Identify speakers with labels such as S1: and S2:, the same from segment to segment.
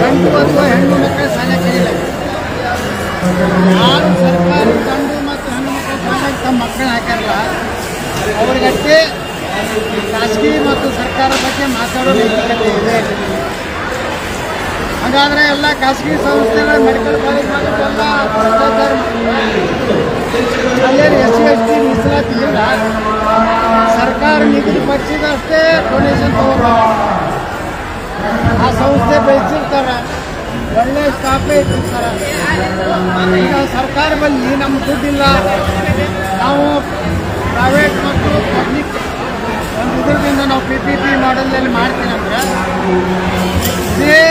S1: ಗಂಡು ಅಥವಾ ಹೆಣ್ಣು ಮಕ್ಕಳ ಶಾಲೆ ಕಲಿಲ್ಲ. ಯಾರು ಸರ್ಕಾರಿ ಗಂಡು ಮತ್ತು ಹೆಣ್ಣು ಮಕ್ಕಳ ಶಾಲೆಗೆ ತಮ್ಮ ಮಕ್ಕಳನ್ನ ಹಾಕ್ಯಾರಲ್ಲ ಅವ್ರಿಗಷ್ಟೇ ಖಾಸಗಿ ಮತ್ತು ಸರ್ಕಾರ ಬಗ್ಗೆ ಮಾತಾಡೋ ನೈತಿಕತೆ ಇದೆ. ಹಾಗಾದರೆ ಎಲ್ಲ ಖಾಸಗಿ ಸಂಸ್ಥೆಗಳ ಮೆಡಿಕಲ್ ಕಾಲೇಜ್ ಮಾಡೋದೆಲ್ಲ ಭ್ರಷ್ಟಾಚಾರ. ಅಲ್ಲೇನು SC/ST ಮೀಸಲಾತಿ ಇಲ್ಲ. ಸರ್ಕಾರ ನಿಗದಿಪಡಿಸಿದಷ್ಟೇ ಡೊನೇಷನ್ ತಗೋಬೇಕು. ಆ ಸಂಸ್ಥೆ ಬೆಳೆಸಿರ್ತಾರೆ, ಒಳ್ಳೆ ಸ್ಟಾಫೇ ಇಟ್ಟಿರ್ತಾರೆ. ಈಗ ಸರ್ಕಾರ ಬಲ್ಲಿ ನಮ್ಮ ದುಡ್ಡಿಲ್ಲ, ನಾವು ಪ್ರೈವೇಟ್ ಮತ್ತು ಪಬ್ಲಿಕ್ ಒಂದು ಇದರಿಂದ ನಾವು PPP ಮಾಡಲ್ನಲ್ಲಿ ಮಾಡ್ತೀನಿ ಅಂದರೆ ಇದೇ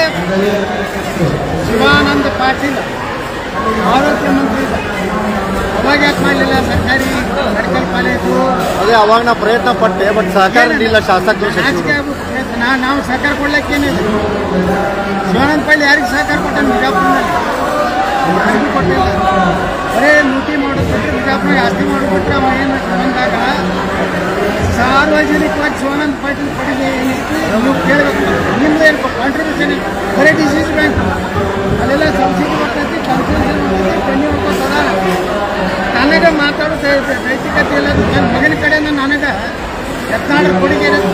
S1: ಶಿವಾನಂದ ಪಾಟೀಲ್ ಆರೋಗ್ಯ ಮಂತ್ರಿ ಅವಾಗ ಯಾಕೆ ಮಾಡಲಿಲ್ಲ ಸರ್ಕಾರಿ ಮೆಡಿಕಲ್ ಕಾಲೇಜು?
S2: ಅದೇ ಅವಾಗ ನಾ ಪ್ರಯತ್ನ ಪಟ್ಟೆ, ಬಟ್ ಸಹಕಾರ ಇಲ್ಲ. ಶಾಸಕರು
S1: ನಾವು ಸಹಕಾರ ಕೊಡ್ಲಿಕ್ಕೇನಿಲ್ಲ. ಶಿವಾನಂದ ಪಾಟೀಲ್ ಯಾರಿಗೆ ಸಹಕಾರ ಕೊಟ್ಟ? ಬಿಜಾಪುರದಲ್ಲಿ ಯಾರಿಗೂ ಕೊಟ್ಟಿಲ್ಲ. ಬರೇ ಲೂಟಿ ಮಾಡೋದ್ಬಿಟ್ರೆ ಬಿಜಾಪುರ ಆಸ್ತಿ ಮಾಡೋದ್ಬಿಟ್ರೆ ಅವ ಏನು ಬಂದಾಗ ಸಾರ್ವಜನಿಕವಾಗಿ ಶಿವಾನಂದ ಪಾಟೀಲ್ ಕೊಟ್ಟಿದೆ ನೀವು ಕೇಳಬೇಕು. ನಿಮ್ದು ಏನು ಕಾಂಟ್ರಿಬ್ಯೂಷನ್? ಬರೀ ಡಿಸೀಸ್ ಬ್ಯಾಂಕ್ ಅಲ್ಲೆಲ್ಲ ಸಬ್ಸಿಡಿ ಬರ್ತೈತಿ, ಕನ್ಸೆಷನ್ ಬರ್ತೈತಿ, ಕಣ್ಣಿ ಹೊಡ್ಕೋತದ. ನನಗೆ ಮಾತಾಡೋದು ನೈತಿಕತೆ ಇಲ್ಲ. ನನ್ನ ಮಗನ ಕಡೆಯಿಂದ ನನಗೆ ಯತ್ನಾಳರ ಕೊಡುಗೆ ಇರೋದು.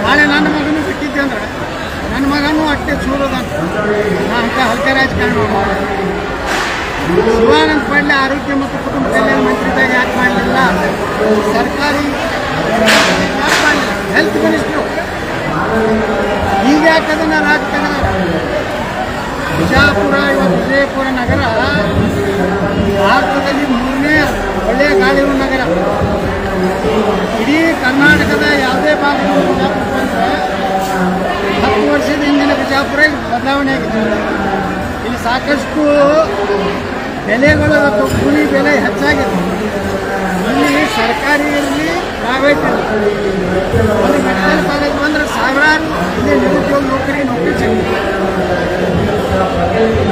S1: ನಾಳೆ ನನ್ನ ಮಗನೂ ಬಿಟ್ಟಿದ್ದೆ ಅಂದ್ರೆ ನನ್ನ ಮಗನೂ ಅಷ್ಟೇ ಚೂರೋದಂತ ಅಂತ ಹಲ್ಕೆ ರಾಜಕಾರಣ ಮಾಡೋದು. ಶಿವಾನಂದ ಪಾಟೀಲ್ ಆರೋಗ್ಯ ಮತ್ತು ಕುಟುಂಬ ಕಲ್ಯಾಣ ಮಂತ್ರಿದಾಗ ಯಾಕೆ ಮಾಡಲಿಲ್ಲ? ಸರ್ಕಾರಿ ಯಾಕೆ ಮಾಡಲಿಲ್ಲ? ಹೆಲ್ತ್ ಮಿನಿಸ್ಟ್ರು ಈಗ ಯಾಕೆ ಅದನ್ನು ರಾಜ ತೆಗೆದ? ಬಿಜಾಪುರ ಇವತ್ತು ವಿಜಯಪುರ ನಗರ ಭಾರತದಲ್ಲಿ 3ನೇ ಒಳ್ಳೆಯ ಗಾಳಿರುವ ನಗರ. ಇಡೀ ಕರ್ನಾಟಕದ ಯಾವುದೇ ಭಾಗದಲ್ಲಿ ಬಿಜಾಪುರ ಬಂದರೆ 10 ವರ್ಷದ ಹಿಂದಿನ ಬಿಜಾಪುರ ಬದಲಾವಣೆ ಆಗಿದೆ. ಇಲ್ಲಿ ಸಾಕಷ್ಟು ಬೆಲೆಗಳು ಮತ್ತು ಕೂಲಿ ಬೆಲೆ ಹೆಚ್ಚಾಗಿದೆ. ಇಲ್ಲಿ ಸರ್ಕಾರಿ ಇರಲಿ ಪ್ರೈವೇಟ್ ಇರಲಿ, ಒಂದು ಮೆಡಿಕಲ್ ಕಾಲೇಜ್ ಬಂದರೆ ಸಾವಿರಾರು ಇಲ್ಲಿ ನಿರುದ್ಯೋಗ ನೌಕರಿ ಸಿಗುತ್ತೆ.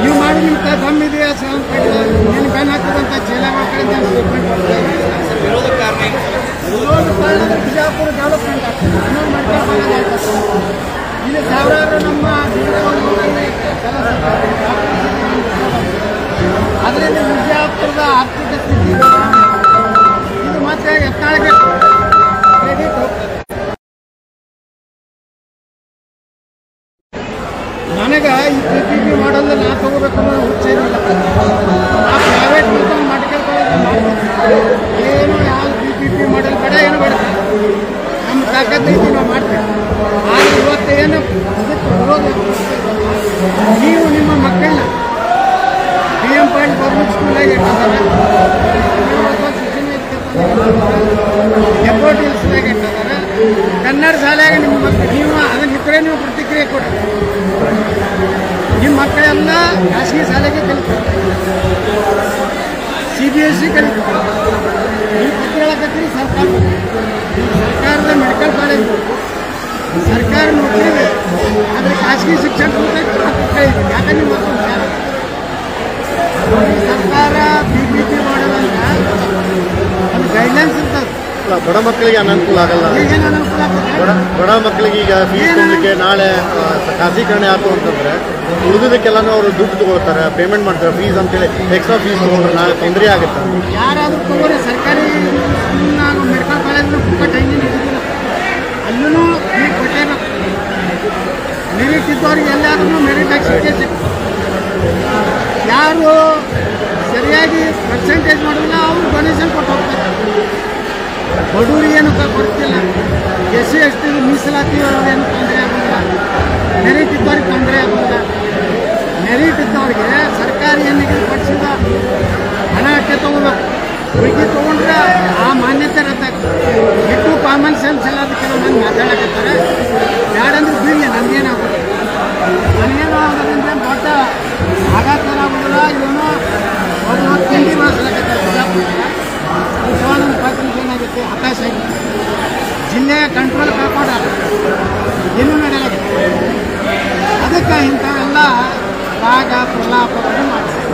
S1: ನೀವು ಮಾಡಿ ನಿಮ್ಮ ದಮ್ಮಿದೆಯಾ ಶಿವಾನಂದ ಪಾಟೀಲ್? ಏನು ಬ್ಯಾನ್ ಹಾಕೋದಂತ ಜೈಲಾಗಳ ಕಡೆಯಿಂದ ಸ್ಟೇಟ್ಮೆಂಟ್ ಕೊಡ್ತಾರೆ. ವಿರೋಧ ಕಾರಣ ಬಿಜಾಪುರ ಡೆವಲಪ್ಮೆಂಟ್ ಆಗ್ತದೆ, ಇನ್ನೊಂದು ಮೆಡಿಕಲ್ ಕಾಲೇಜ್ ಆಗ್ತದೆ. ಇಲ್ಲಿ ಸಾವಿರಾರು ನಮ್ಮ ಅದರಿಂದ ಬಿಜಾಪುರದ ಆರ್ಥಿಕ ಸ್ಥಿತಿ ಇದು ಮತ್ತೆ ಯತ್ನಾಳಿಗೆ ಕ್ರೆಡಿಟ್ ಹೋಗ್ತದೆ. ನನಗೆ ಈ PPP ಮಾಡಲ್ಲ ನಾ ತಗೋಬೇಕು ಅನ್ನೋ ಹುಚ್ಚೇನಿಲ್ಲ. ಆ ಪ್ರೈವೇಟ್ ಮತ್ತು ಮೆಡಿಕಲ್ ಕಾಲೇಜ್ ಏನು ಯಾವುದು PPP ಮಾಡಲ್ ಬೇಡ, ಏನು ಬೇಡ. ನಮ್ಮ ತಾಕತ್ತೈತಿ ನಾವು ಮಾಡ್ತೇವೆ. ಆದರೆ ಇವತ್ತೇನು ಅದಕ್ಕೆ ವಿರೋಧ. ನೀವು ನಿಮ್ಮ ಮಕ್ಕಳನ್ನ BM ಪಾಟೀಲ್ ಗೌರ್ಮೆಂಟ್ ಸ್ಕೂಲಾಗಿ ಇಟ್ಟಿದ್ದಾರೆ, ಎಫರ್ಟ್ ಹಿಲ್ಸ್ದಾಗ ಇಟ್ಟಿದ್ದಾರೆ, ಕನ್ನಡ ಶಾಲೆಯಾಗ ನಿಮ್ಮ ಮಕ್ಕಳು ನೀವು ಅದನ್ನ ಇಬ್ಬರೇ ನೀವು ಪ್ರತಿಕ್ರಿಯೆ ಕೊಡಿ. ನಿಮ್ಮ ಮಕ್ಕಳೆಲ್ಲ ಖಾಸಗಿ ಶಾಲೆಗೆ ಕಲಿತಾರೆ, CBSE ಕಲಿತಾರೆ. ನೀವು ಪತ್ರ ಹೇಳಕತ್ತೀರಿ ಸರ್ಕಾರದ ಮೆಡಿಕಲ್ ಕಾಲೇಜ್ ಸರ್ಕಾರ ನೌಕರಿ ಇದೆ, ಆದರೆ ಖಾಸಗಿ ಶಿಕ್ಷಣ ಕಲಿತೀವಿ. ಯಾಕಂದ್ರೆ ನೀವು ಸರ್ಕಾರ PPP ಮಾಡೋದಂತ ಒಂದು ಗೈಡ್ಲೈನ್ಸ್ ಇರ್ತದೆ.
S2: ಬಡ ಮಕ್ಕಳಿಗೆ ಅನಾನುಕೂಲ ಆಗಲ್ಲ.
S1: ಈಗೇನು ಅನಾನುಕೂಲ ಆಗ್ತದೆ?
S2: ಬಡ ಮಕ್ಕಳಿಗೆ ಈಗ ಫೀಸ್ ತುಂಬಲಿಕ್ಕೆ ನಾಳೆ ಖಾಸಗೀಕರಣ ಆಯ್ತು ಅಂತಂದ್ರೆ ಉಳಿದಕ್ಕೆಲ್ಲನೂ ಅವರು ದುಡ್ಡು ತಗೊಳ್ತಾರೆ, ಪೇಮೆಂಟ್ ಮಾಡ್ತಾರೆ. ಫೀಸ್ ಅಂತೇಳಿ ಎಕ್ಸ್ಟ್ರಾ ಫೀಸ್ ತಗೊಂಡ್ರೆ ನಾಳೆ ತೊಂದರೆ ಆಗುತ್ತೆ.
S1: ಯಾರಾದರೂ ತಗೋರಿ ಸರ್ಕಾರಿ ಸ್ಕೂಲ್ನಾಗ ಮೆಡಿಕಲ್ ಕಾಲೇಜ್ನ ಪುಕ್ಕಟ್ಟು ಹೆಂಗೆ ಇರೋದಿಲ್ಲ, ಅಲ್ಲೂ ಫೀಸ್ ಕೊಟ್ಟೇಬೇಕು. ಮೆರಿಟ್ ಇದ್ದವ್ರಿಗೆ ಎಲ್ಲಾದ್ರೂ ಮೆರಿಟಾಗಿ ಸಿಕ್ಕೇ ಸಿಗ್ತದೆ. ಯಾರು ಸರಿಯಾಗಿ ಪರ್ಸೆಂಟೇಜ್ ಮಾಡೋದಿಲ್ಲ ಅವ್ರು ಡೊನೇಷನ್ ಕೊಟ್ಟು ಹೋಗ್ತಾರೆ. ಬಡವರಿಗೇನು ಕೊಡ್ತಿಲ್ಲ. SC/ST ಮೀಸಲಾತಿ ಅವ್ರಿಗೇನು ತೊಂದರೆ ಆಗೋದಿಲ್ಲ, ಮೆರಿಟ್ ಇದ್ದವ್ರಿಗೆ ತೊಂದರೆ ಆಗೋದಿಲ್ಲ. ಮೆರಿಟ್ ಇದ್ದವ್ರಿಗೆ ಸರ್ಕಾರಿ ನಿಗದಿಪಡಿಸಿದ ಹಣ ಅಷ್ಟೇ ತೊಗೋಬೇಕು. ಹುಡುಗಿ ತೊಗೊಂಡ್ರೆ ಆ ಮಾನ್ಯತೆ ರದ್ದಾಗ್ತದೆ. ಇಟ್ಟು ಕಾಮನ್ ಸೆನ್ಸ್ ಎಲ್ಲ ಕೆಲವು ಮಂದಿ ಮಾತಾಡಕತ್ತಾರೆ. ಯಾರಂದ್ರೆ ಬೀಳಿ ನನಗೇನಾಗೋದು, ನನಗೇನೋ ಆಗೋದ್ರಿಂದ ದೊಡ್ಡ ಆಘಾತರಾಗೋದಿಲ್ಲ. ಏನೋ ಒಬ್ಬ ತಿಂಡಿ ಬಳಸಲಕತ್ತಾರೆ ಬಿಜಾಪುರದಾಗ. ಶಿವಾನಂದ ಪಾಟೀಲ್ಗೆ ಏನಾಗುತ್ತೆ, ಹತಾಶ ಆಗಿದೆ. ಜಿಲ್ಲೆಯ ಕಂಟ್ರೋಲ್ ಕಳ್ಕೊಂಡಾರ, ಏನೂ ನಡೆಯಲಾಗುತ್ತೆ. ಅದಕ್ಕೆ ಇಂಥವೆಲ್ಲ ರಾಗ ಪ್ರಲಾಪಗಳನ್ನು ಮಾಡ್ತಾರೆ.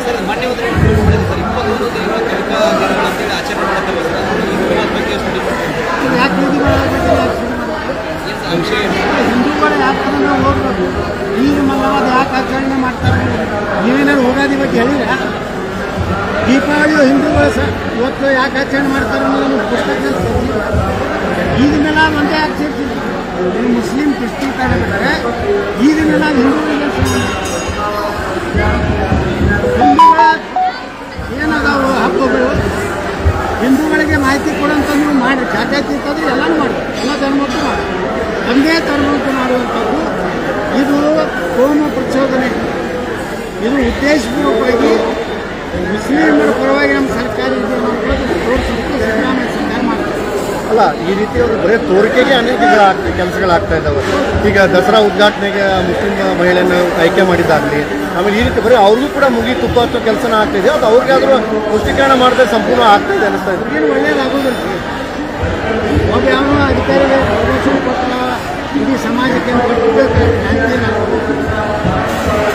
S3: ಸರ್, ಮೊನ್ನೆ ಒಂದು ರೇಟ್ ಮಾಡಿದೆ ಸರ್, 21 ದಿನಗಳ ಆಚರಣೆ ಮಾಡ್ತಾರೆ.
S1: ಯಾಕೆ ಖರೀದಿ ಮಾಡೋದು, ಹಿಂದೂಗಳು ಯಾಕೆ ನಾವು ಹೋಗ್ಬೇಕು, ಈಗ ಮಲ್ಲವಾದ ಯಾಕೆ ಆಚರಣೆ ಮಾಡ್ತಾರೆ? ನೀವೇನಾದ್ರು ಹೋಗೋದಿ ಬಗ್ಗೆ ಹೇಳಿದ್ರೆ ದೀಪಾವಳಿ ಹಿಂದೂಗಳು ಇವತ್ತು ಯಾಕೆ ಆಚರಣೆ ಮಾಡ್ತಾರೆ ಅನ್ನೋದು ಪುಸ್ತಕದಲ್ಲಿ ಈಗಿನೆಲ್ಲ ಒಂದೇ ಯಾಕೆ ಸೇರ್ತೀವಿ? ಮುಸ್ಲಿಂ ಕ್ರಿಶ್ಚಿಯನ್ ಬಿಟ್ಟರೆ ಈಗಿನೆಲ್ಲ ಹಿಂದೂಗಳಿಗೆ ಹಿಂದೂಗಳ ಏನದಾವು ಹಬ್ಬಗಳು ಹಿಂದೂಗಳಿಗೆ ಮಾಹಿತಿ ಕೊಡೋಂಥ ನೀವು ಮಾಡಿ ಜಾತ್ಯಾತೀತ ಇರ್ತದ್ರೆ ಎಲ್ಲನೂ ಮಾಡಿ, ಎಲ್ಲ ಧರ್ಮಕ್ಕೂ ಮಾಡಿ, ಒಂದೇ ಧರ್ಮಕ್ಕೂ ಮಾಡುವಂಥದ್ದು ಇದು ಕೋಮು ಪ್ರಚೋದನೆ. ಇದು ಉದ್ದೇಶಪೂರ್ವಕವಾಗಿ ಮುಸ್ಲಿಮರ ಪರವಾಗಿ ನಮ್ಮ ಸರ್ಕಾರ ಇದೆ ಅನ್ನೋದು ತೋರಿಸೋದಕ್ಕೆ ಸಿದ್ದರಾಮಯ್ಯ ಸರ್ಕಾರ ಮಾಡ್ತಾರೆ.
S2: ಅಲ್ಲ, ಈ ರೀತಿ ಒಂದು ಬರೀ ತೋರಿಕೆಗೆ ಅನೇಕ ಕೆಲಸಗಳಾಗ್ತಾ ಇದ್ದಾವೆ. ಈಗ ದಸರಾ ಉದ್ಘಾಟನೆಗೆ ಮುಸ್ಲಿಂ ಮಹಿಳೆಯನ್ನು ಆಯ್ಕೆ ಮಾಡಿದ್ದಾಗಲಿ, ಆಮೇಲೆ ಈ ರೀತಿ ಬರೀ ಅವ್ರಿಗೂ ಕೂಡ ಮುಗಿ ತುಪ್ಪ ಹಚ್ಚೋ ಕೆಲಸನ ಆಗ್ತಾಯಿದೆ. ಅದು ಅವ್ರಿಗಾದ್ರೂ ಪುಷ್ಟೀಕರಣ ಮಾಡಿದ್ರೆ ಸಂಪೂರ್ಣ ಆಗ್ತಾಯಿದೆ ಅನ್ನಿಸ್ತಾ ಇದೆ.
S1: ಏನು ಒಳ್ಳೇದಾಗೋದಿಲ್ಲ. ಒಬ್ಬ ಯಾವ ಅಧಿಕಾರಿಗಳು ಪ್ರಮೋಷನ್ ಕೊಟ್ಟ ಇಡೀ ಸಮಾಜಕ್ಕೆ ಕೊಟ್ಟಿದ್ದು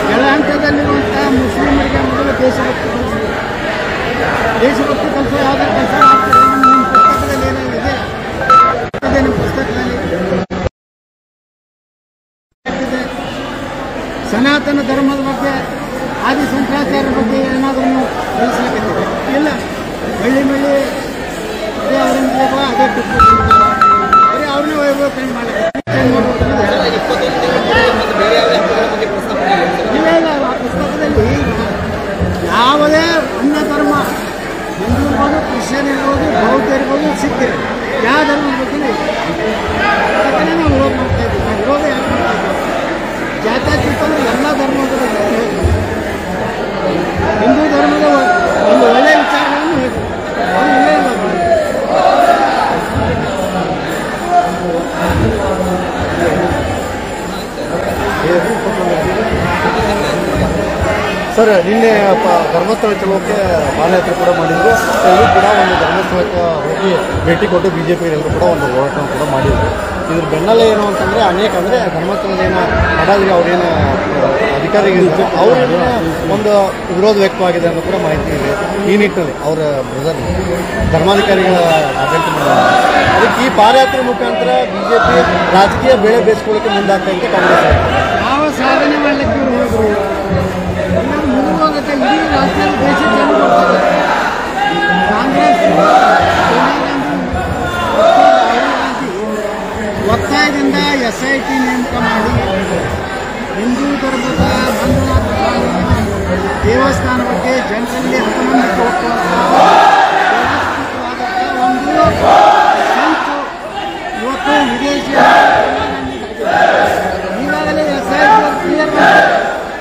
S1: ಕೆಳ ಹಂತದಲ್ಲಿರುವಂಥ ಮುಸ್ಲಿಮರಿಗೆ ಮೊದಲು ದೇಶಭಕ್ತಿ ಕಲಿಸಬೇಕು. ದೇಶಭಕ್ತಿ ಕಲಿಸೋ ಯಾವುದೇ ಕೆಲಸ ಆಗ್ತದೆ ನಿಮ್ಮ ಪುಸ್ತಕದಲ್ಲಿ ಏನಾಗಿದೆ, ನಿಮ್ಮ ಪುಸ್ತಕದಲ್ಲಿ ಸನಾತನ ಧರ್ಮದ ಬಗ್ಗೆ, ಆದಿ ಶಂಕರಾಚಾರ್ಯರ ಬಗ್ಗೆ ಏನಾದರೂ ನೀವು ತಿಳಿಸ್ಲಿಕ್ಕಿದೆ ಇಲ್ಲ. ಮಳ್ಳಿ ಅದೇ ಔರಂಗಜೇಬ, ಅದೇ ಟಿಪ್ಪು ಸುಲ್ತಾನ, ಬರೀ ಅವ್ರನ್ನೇ ವೈಭವೀಕರಣ ಮಾಡಲಿಕ್ಕೆ ಇಲ್ಲ. ಆ ಪುಸ್ತಕದಲ್ಲಿ ಯಾವುದೇ ಅನ್ಯ ಧರ್ಮ, ಹಿಂದೂ ಇರ್ಬೋದು, ಕ್ರಿಶ್ಚಿಯನ್ ಇರ್ಬೋದು, ಬೌದ್ಧ ಇರ್ಬೋದು, ಸಿಖ್ ಇರ್ಬೋದು, ಯಾವ ಧರ್ಮದ ಬಗ್ಗೆ ಅದಕ್ಕೇ ನಾವು ವಿರೋಧ ಮಾಡ್ತಾ ಇದ್ದೀವಿ. ನಾವು ವಿರೋಧ ಯಾಕೆ ಮಾಡ್ತಾ ಇದ್ದೀವಿ? ಜಾತ್ಯಾತೀತ ಅಂದರೆ ಎಲ್ಲ ಧರ್ಮದ ಬಗ್ಗೆ ಹಿಂದೂ ಧರ್ಮದ ಒಂದು ಒಳ್ಳೆಯ ವಿಚಾರಗಳನ್ನು ಹೇಳಿ ಅದು ಇಲ್ಲೇ ಇಲ್ಲ.
S2: ಸರ್, ನಿನ್ನೆ ಧರ್ಮಸ್ಥಳ ಚಲೋಕ್ಕೆ ಪಾದಯಾತ್ರೆ ಕೂಡ ಮಾಡಿದ್ರು. ಎಲ್ಲರೂ ಕೂಡ ಒಂದು ಧರ್ಮಸ್ಥಳಕ್ಕೆ ಹೋಗಿ ಭೇಟಿ ಕೊಟ್ಟು BJP ಎಲ್ಲರೂ ಕೂಡ ಒಂದು ಹೋರಾಟವನ್ನು ಕೂಡ ಮಾಡಿದ್ರು. ಇದ್ರ ಬೆನ್ನಲ್ಲೇ ಏನು ಅಂತಂದರೆ ಅನೇಕ ಅಂದರೆ ಧರ್ಮಸ್ಥಳದೇನು ಮಾಡೋದಿಲ್ಲ, ಅವ್ರೇನು ಅಧಿಕಾರಿಗಳಿದ್ರು ಅವ್ರಿಗೆ ಒಂದು ವಿರೋಧ ವ್ಯಕ್ತವಾಗಿದೆ ಅನ್ನೋ ಕೂಡ ಮಾಹಿತಿ ಇದೆ. ಈ ನಿಟ್ಟಿನಲ್ಲಿ ಅವರ ಬ್ರದರ್ ಧರ್ಮಾಧಿಕಾರಿಗಳ ಆಡಳಿತ ಮಾಡಿದ್ದಾರೆ. ಅದಕ್ಕೆ ಈ ಪಾದಯಾತ್ರೆ ಮುಖಾಂತರ BJP ರಾಜಕೀಯ ಬೆಳೆ ಬೇಯಿಸ್ಕೊಳ್ಳೋಕ್ಕೆ ಮುಂದಾಗ್ತಾ ಇತ್ತು ಕಾಂಗ್ರೆಸ್.
S1: ಯಾವ ಸಾಧನೆ ಮಾಡಲಿಕ್ಕೆ ಹೋದರು ಮುಂದುವಾಗುತ್ತೆ. ಇಡೀ ರಾಜ್ಯದಲ್ಲಿ ದೇಶದ ಜನರು ಕಾಂಗ್ರೆಸ್ ಒತ್ತಾಯದಿಂದ SIT ನೇಮಕ ಮಾಡಿ ಹಿಂದೂ ಧರ್ಮದ ಮಂಜುನಾಥ ದೇವಸ್ಥಾನ ಬಗ್ಗೆ ಜನರಲ್ಲಿ ಅಪನಂಬಿಕೆ ಹೋಗುವಂಥ ಒಂದು ಸಂತು ಇವತ್ತು ವಿದೇಶಿ ಈಗಾಗಲೇ SIT ಕ್ಲಿಯರ್ ಮಾಡಿ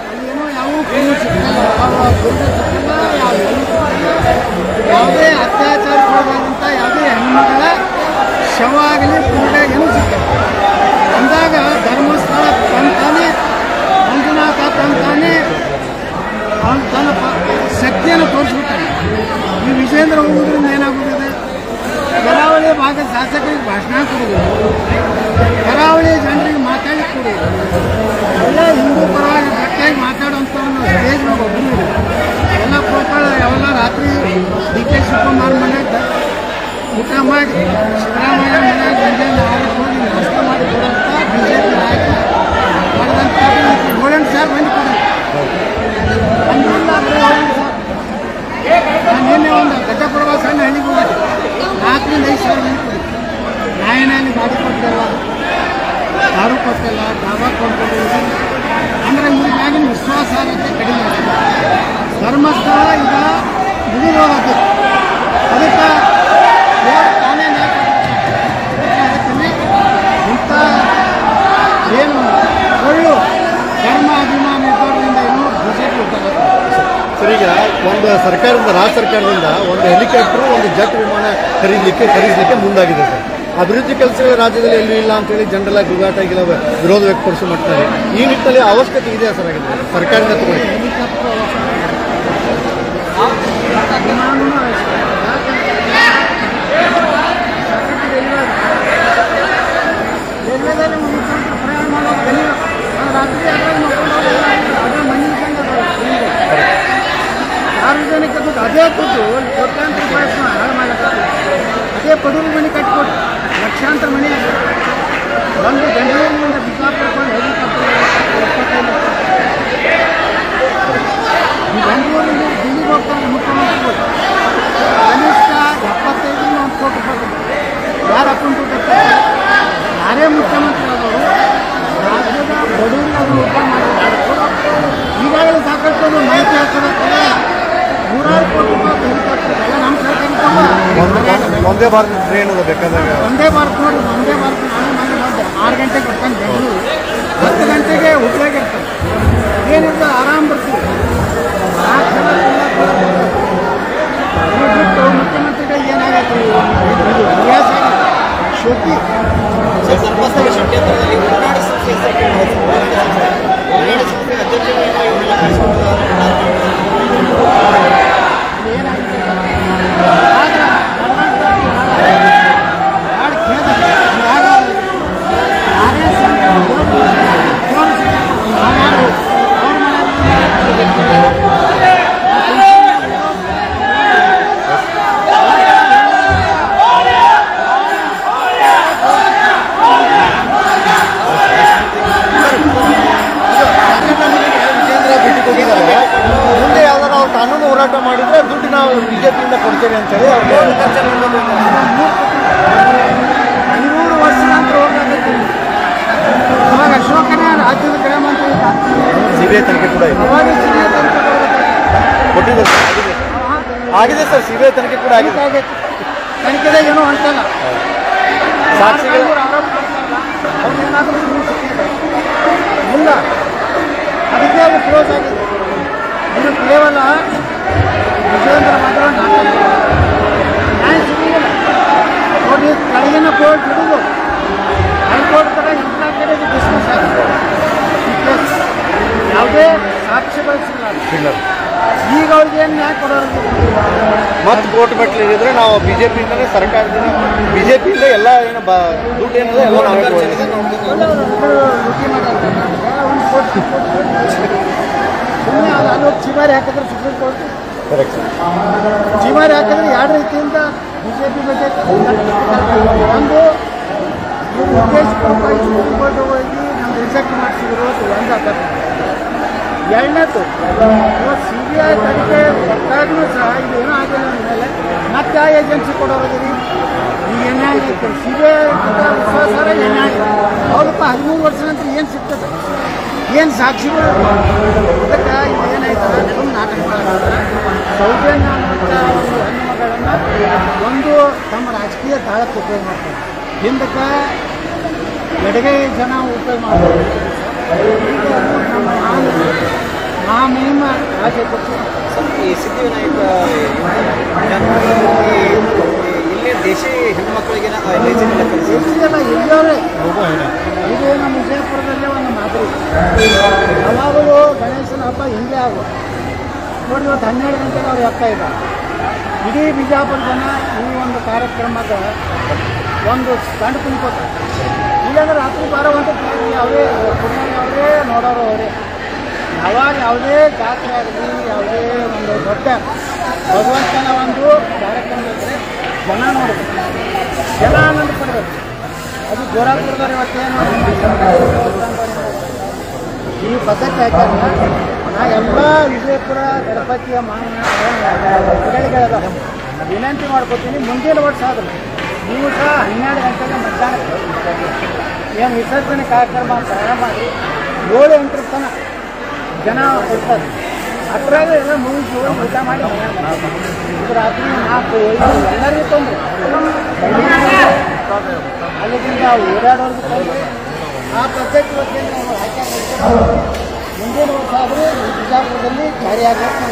S1: ಅಲ್ಲೇನೋ ಯಾವ ಯಾವುದೇ ಅತ್ಯಾಚಾರಕ್ಕೊಳಗಾದಂಥ ಯಾವುದೇ ಹೆಣ್ಮಗಳ ಶವ ಆಗಲಿ ಪೂಜೆಗೇನು ಸಿಗ್ತದೆ ಅಂದಾಗ ಧರ್ಮಸ್ಥಳ ತಂತಾನೆ ಮಂಜುನಾಥ ತಂತಾನೆ ತನ್ನ ಶಕ್ತಿಯನ್ನು ತೋರಿಸ್ಬಿಟ್ಟಾನೆ. ಈ ವಿಜೇಂದ್ರ ಹೋಗೋದ್ರಿಂದ ಏನಾಗುತ್ತದೆ? ಕರಾವಳಿ ಭಾಗದ ಶಾಸಕರಿಗೆ ಭಾಷಣ ಕೊಡೋದು, ಕರಾವಳಿ ಜನರಿಗೆ ಮಾತಾಡಿ ಕೊಡೋದು, ಎಲ್ಲ ಹಿಂದೂ ಪರವಾಗಿ ಗಟ್ಟಿಯಾಗಿ ಮಾತಾಡುವಂಥವನ್ನು ಸ್ಟೇಜ್ ಮೇಲೆ ಒಬ್ಬರು ಎಲ್ಲ ಪ್ರೋಪಾಳ ಯಾವೆಲ್ಲ ರಾತ್ರಿ DK ಶಿವಕುಮಾರ್ ಮನೆಗೆ ಊಟ ಮಾಡಿ ಸಿದ್ದರಾಮಯ್ಯ ಮನೆಯಾಗ ಮುಂಜಾನೆ 6 ಹೋಗಿ ನಾಷ್ಟ ಮಾಡಿ ಕೊಡುವಂಥ BJP ನಾಯಕ ಮಾಡಿದಂಥ ಗೋಲ್ಡನ್ ಸಾರ್ ಬಂದು ಕೊಡೋದು ಅಂದಿಲ್ಲ. ನಾನು ನಿನ್ನೆ ಒಂದು ಗಜಪುರ ಸಣ್ಣ ಹಳ್ಳಿಗೆ ಹೋಗಿದ್ದೆ, 4 ರಿಂದ 5 ಸಾವಿರ ಮಂದಿ ಕೊಡಿ. ನ್ಯಾಯನಲ್ಲಿ ಗಾಡಿ ಕೊಟ್ಟಿಲ್ಲ, ದಾರು ಕೊಟ್ಟಿಲ್ಲ, ಡಾಬಾ ಕೊಟ್ಟಿಲ್ಲ. ಅಂದರೆ ಇವ್ರ ಮ್ಯಾಗಿನ ವಿಶ್ವಾಸಾರ್ಹತೆ ಕಡಿಮೆ ಆಗಿದೆ. ಧರ್ಮಸ್ಥಳ ಈಗ ಮುಗಿದೋಗುತ್ತೆ. ಅದಕ್ಕೆ ತಾನೇ ಹೇಳ್ತೀನಿ, ಇಂಥ ಏನು ಒಳ್ಳು ಧರ್ಮ ಅಭಿಮಾನ ಇದ್ದವರಿಂದ ಇನ್ನೂ BJP ಉಂಟಾಗುತ್ತೆ.
S2: ಸರ್, ಈಗ ಒಂದು ಸರ್ಕಾರದಿಂದ ರಾಜ್ಯ ಸರ್ಕಾರದಿಂದ ಒಂದು ಹೆಲಿಕಾಪ್ಟರ್, ಒಂದು ಜೆಟ್ ವಿಮಾನ ಖರೀದಿಸಲಿಕ್ಕೆ ಮುಂದಾಗಿದೆ ಸರ್. ಅಭಿವೃದ್ಧಿ ಕೆಲಸಗಳು ರಾಜ್ಯದಲ್ಲಿ ಎಲ್ಲೂ ಇಲ್ಲ ಅಂತೇಳಿ ಜನರೆಲ್ಲ ಗುಗಾಟ ಆಗಿಲ್ಲ, ವಿರೋಧ ವ್ಯಕ್ತಪಡಿಸಿ ಮಾಡ್ತಾರೆ. ಈ ನಿಟ್ಟಿನಲ್ಲಿ ಅವಶ್ಯಕತೆ ಇದೆ ಸರ್ ಆಗಿದ್ರೆ ಸರ್ಕಾರದಿಂದ ತಗೊಳ್ಳಿ.
S1: ಹೆಲಿಕಾಪ್ಟರ್ ರೈಲ್ವೆದಲ್ಲಿ ಮುಖ್ಯಮಂತ್ರಿ ಪ್ರಯಾಣ ಮಾಡೋದು ರಾತ್ರಿ ಅದ್ರ ಮನೆ ಸಾರ್ವಜನಿಕ ದುಡ್ಡು ಅದೇ ದುಡ್ಡು ಕೋಟ್ಯಾಂತರ ರೂಪಾಯಿ ಹಾಳು ಮಾಡಕ್ಕೆ ಅದೇ ಪಡುವ ಮನೆ ಕಟ್ಟಿಕೊಟ್ಟು ಲಕ್ಷಾಂತರ ಮನೆ ಆಗಿದೆ. ಒಂದು ಬೆಂಗಳೂರಿನಿಂದ ಬಿಜಾಪುರಕ್ಕೆ ಹೆಲಿಕಾಪ್ಟರ್ 25 ಲಕ್ಷ. ಈ ಬೆಂಗಳೂರಿಂದ ದಿಲ್ಲಿಗೆ ಹೋಗ್ತಾರೆ ಮುಖ್ಯಮಂತ್ರಿಗಳು ಕನಿಷ್ಠ 75 1 ಕೋಟಿ ರೂಪಾಯಿ ಯಾರು ಅಕೌಂಟ್ ಕೊಟ್ಟಿರ್ತಾರೆ. ಯಾರೇ ಮುಖ್ಯಮಂತ್ರಿ ಆದವರು ರಾಜ್ಯದ ಬಡವರಿಗೆ ಅದು ಉಪಯೋಗ ಮಾಡಿದ್ದಾರೆ. ಈಗಾಗಲೇ ಸಾಕಷ್ಟು ಮಾಹಿತಿ ಹಾಕೋದಕ್ಕೆ 100 ಕೋಟಿ ರೂಪಾಯಿ ಹೆಲಿಕಾಪ್ಟರ್ ಎಲ್ಲ ನಮ್ಮ ಸರ್ಕಾರ
S2: ಒಂದೇ ಭಾರತ ಟ್ರೈನ್ ಅದ ಬೇಕಾದಾಗ
S1: ಒಂದೇ ಭಾರತ ನೋಡಿ ಒಂದೇ ಭಾರತ ನಾನು ಬಂದೆ 6 ಗಂಟೆಗೆ ಬರ್ತಾನೆ ಬೆಂಗಳೂರು, 10 ಗಂಟೆಗೆ ಹುಬ್ಳಿಗೆ ಇರ್ತಾನೆ. ಏನಿರ್ತದೆ ಆರಾಮ್ ಬರ್ತೀವಿ. 4 ಸಲ ಬಿಟ್ಟು ಮುಖ್ಯಮಂತ್ರಿಗಳಿಗೆ ಏನಾಗೈತೆ ಇದು ಇತಿಹಾಸ ಆಗಿದೆ. ಶೋಕಿ
S3: ಧರ್ಮಸ್ಥಳ ಷಡ್ಯಂತ್ರದಲ್ಲಿ ಉಲ್ನಾಡ ಸಂಸ್ಥೆ ಉಲ್ನಾಡ ಸಂಸ್ಥೆ
S2: ಮುಂದೆ ಯಾವ್ದಾರ ಅವ್ರು ಕಾನೂನು ಹೋರಾಟ ಮಾಡಿದ್ರೆ ದುಡ್ಡು ನಾವು ಬಿಜೆಪಿಯಿಂದ ಕೊಡ್ತೇವೆ ಅಂತೇಳಿ ಅವ್ರಿಗೆ
S1: 3 ವರ್ಷ ನಂತರ ಹೋಗ್ಲಾಗತ್ತೆ. ಅವಾಗ ಅಶೋಕನೇ ರಾಜ್ಯದ ಗೃಹ ಮಂತ್ರಿ
S2: ಸಿಬಿಐ ತನಿಖೆ ಕೂಡ ಇದೆ.
S1: ಅವಾಗ ಸಿಬಿಐ ತನಿಖೆ
S2: ಕೊಟ್ಟಿದೆ ಸರ್, ಆಗಿದೆ ಸರ್, ಸಿಬಿಐ ತನಿಖೆ ಕೂಡ ಆಗಿದೆ.
S1: ತನಿಖೆದಾಗ ಏನೋ ಅಂತಲ್ಲ
S2: ಸಾಕ್ಷಿಗಳು
S1: ಆರೋಪ ಮಾಡ್ತಾರಲ್ಲ ಅವ್ರು ಏನಾದರೂ ಇಲ್ಲ, ಅದಕ್ಕೆ ಅದು ಕ್ಲೋಸ್ ಆಗಿದೆ. ಇನ್ನು ಕೇವಲ ವಿಜಯೇಂದ್ರ ಮಾತ್ರ ನ್ಯಾಯ ಸಿಗಲಿಲ್ಲ. ನೋಡಿ ಕೆಳಗಿನ ಕೋರ್ಟ್ ಹಿಡಿದು ಹೈಕೋರ್ಟ್ ಕಡೆ ಎಲ್ಲ ಕಡೆಗೆ ಡಿಸ್ಕಸ್ ಆಗಿದೆ. ಈ ಕೇಸ್ ಯಾವುದೇ ಸಾಕ್ಷ್ಯಗಳು ಸಿಗಲ್ಲ. ಈಗ ಅವ್ರಿಗೆ ಏನು ನ್ಯಾಯ ಕೊಡೋರು
S2: ಮತ್ತೆ ಕೋರ್ಟ್ ಮೆಟ್ಲಿದ್ರೆ ನಾವು ಬಿಜೆಪಿಯಿಂದಲೇ ಸರ್ಕಾರದಿಂದ ಬಿಜೆಪಿಯಿಂದ ಎಲ್ಲ ಏನು ದುಡ್ಡು ಏನಿದೆ ಎಲ್ಲ ನಾವೇ
S1: ಲುಟಿ ಮಾಡೋದು. ಒಂದು ಕೋರ್ಟ್ ಸುಮ್ಮನೆ ಅಲ್ಲಿ ಚಿಮಾರಿ ಹಾಕಿದ್ರೆ ಸುಪ್ರೀಂ ಕೋರ್ಟ್
S2: ಕರೆಕ್ಟ್
S1: ಚಿಮಾರಿ ಹಾಕಿದ್ರೆ 2 ರೀತಿಯಿಂದ ಬಿಜೆಪಿ ಬಗ್ಗೆ ಒಂದು ಉದ್ದೇಶ ರೂಪಾಯಿ ಸುಪ್ರೀಂ ಕೋರ್ಟ್ ಹೋಗಿ ನಮ್ಗೆ ರಿಜೆಕ್ಟ್ ಮಾಡಿಸಿದ್ರು ಅದು ಒಂದು ಅರ್ಥ. ಎರಡನೇದು CBI ತನಿಖೆ ಒಟ್ಟಾಗೂ ಸಹ ಇದು ಏನೋ ಆಗಿಲ್ಲ ಅಂದಮೇಲೆ ಮತ್ತೆ ಆ ಏಜೆನ್ಸಿ ಕೊಡೋರಿದ್ದೀರಿ. ಈಗ ಏನಾಗ CBI ವಿಶ್ವಾಸಾರ ಏನಾಗ ಹೌದಪ್ಪ 13 ವರ್ಷ ನಂತರ ಏನು ಸಿಗ್ತದೆ, ಏನು ಸಾಕ್ಷಿಗಳು ಅದಕ್ಕೆ ಇದು ಏನಾಯ್ತು ಸುಮ್ಮನೆ ನಾಟಕ ಮಾಡ್ತಾರೆ. ಸೌಜನ್ಯ ಅನ್ನುವಂಥ ಒಂದು ಹೆಣ್ಣು ಮಗಳನ್ನು ಒಂದು ತಮ್ಮ ರಾಜಕೀಯ ತಾಳಕ್ಕೆ ಉಪಯೋಗ ಮಾಡ್ತಾರೆ. ಹಿಂದಕ್ಕೆ ಎಡಗೈ ಜನ ಉಪಯೋಗ ಮಾಡ್ತಾರೆ. ಈಗ ನಮ್ಮ ಮಹಾಮಹಿಮ ರಾಜ್ಯಾಧ್ಯಕ್ಷ
S3: ಈ ಸಿದ್ಧಿವಿನಾಯಕ ಇಲ್ಲೇ ದೇಶಿ ಹೆಣ್ಮಕ್ಳಿಗೆ
S1: ಹೆಚ್ಚಿಗೆಲ್ಲ ಎಲ್ಲವೇ ಇದು ನಮ್ಮ ವಿಜಯಪುರದಲ್ಲೇ ಒಂದು ಮಾದರಿ. ಯಾವಾಗಲೂ ಗಣೇಶನ ಹಬ್ಬ ಹಿಂದೆ ಆಗುವ ನೋಡಿ ಇವತ್ತು 12 ಗಂಟೆಗೆ ಅವ್ರು ಹೋಗ್ತಾ ಇದ್ದಾರೆ. ಇಡೀ ಬಿಜಾಪುರ ಜನ ಈ ಒಂದು ಕಾರ್ಯಕ್ರಮದ ಒಂದು ಕಂಡು ತುಂಬ್ಕೋತಾರೆ. ಇಲ್ಲಾಂದ್ರೆ ರಾತ್ರಿ 12 ಗಂಟೆ ಅವರೇ ಪುಣ್ಯ ಅವರೇ ನೋಡೋರು ಅವರೇ. ಯಾವಾಗ ಯಾವುದೇ ಜಾತ್ರೆ ಆಗಲಿ ಯಾವುದೇ ಒಂದು ದೊಡ್ಡ ಭಗವಂತನ ಒಂದು ಕಾರ್ಯಕ್ರಮ ಇದ್ದರೆ ಜನ ನೋಡಬೇಕು, ಜನ ಆನಂದ ಪಡಬೇಕು. ಅದು ಗೋರಾಪುರದವ್ರು ಇವತ್ತೇನು ಈ ಪದ್ಧತಿ ಹಾಕ್ಯಾರ. ನಾ ಎಲ್ಲ ವಿಜಯಪುರ ಗಣಪತಿಯ ಮಕ್ಕಳಿಗೆಲ್ಲ ವಿನಂತಿ ಮಾಡ್ಕೊತೀನಿ, ಮುಂದಿನ ವರ್ಷ ಆದ್ರೆ ನೀವು ಸಹ 12 ಗಂಟೆಗೆ ಮಧ್ಯಾಹ್ನ ಏನು ವಿಸರ್ಜನೆ ಕಾರ್ಯಕ್ರಮ ಪ್ರಾರಂಭ ಮಾಡಿ 7-8 ತನಕ ಜನ ಇರ್ತಾರೆ. ಅದ್ರಾಗ ಎಲ್ಲ ಮುಗಿಸಿ ಊಟ ಮಾಡಿ ಇದು ರಾತ್ರಿ 4-5 ಎಲ್ಲರಿಗೂ ತೊಂದರೆ. ಅಲ್ಲಿಂದ ಓಡಾಡೋರ್ಗೂ ತೊಂದರೆ. ಆ ಪದ್ಧತಿ ಇವತ್ತೇನು ನಾವು ಹಾಕ್ಯಾರ ಮುಂದಿನ ವರ್ಷ ಆದರೂ ಬಿಜಾಪುರದಲ್ಲಿ ಜಾರಿಯಾಗಬೇಕು.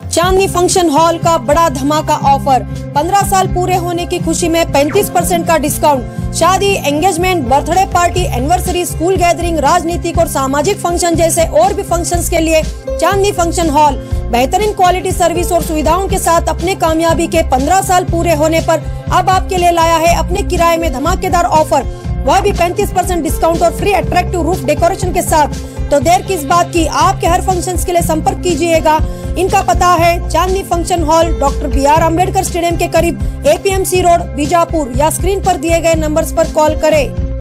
S4: चांदनी फंक्शन हॉल का बड़ा धमाका ऑफर 15 साल पूरे होने की खुशी में 35% का डिस्काउंट। शादी, engagement, birthday party, anniversary, school gathering, राजनीतिक और सामाजिक फंक्शन जैसे और भी फंक्शंस के लिए चांदनी फंक्शन हॉल बेहतरीन क्वालिटी सर्विस और सुविधाओं के साथ अपने कामयाबी के 15 साल पूरे होने पर अब आपके लिए लाया है अपने किराए में धमाकेदार ऑफर, वह भी 35% डिस्काउंट और फ्री अट्रैक्टिव रूफ डेकोरेशन के साथ। तो देर किस बात की, आपके हर फंक्शंस के लिए संपर्क कीजिएगा इनका पता है Chandni function hall, doctor BR Ambedkar stadium के करीब, APMC रोड, बीजापुर, या स्क्रीन पर दिए गए नंबर्स पर कॉल करें।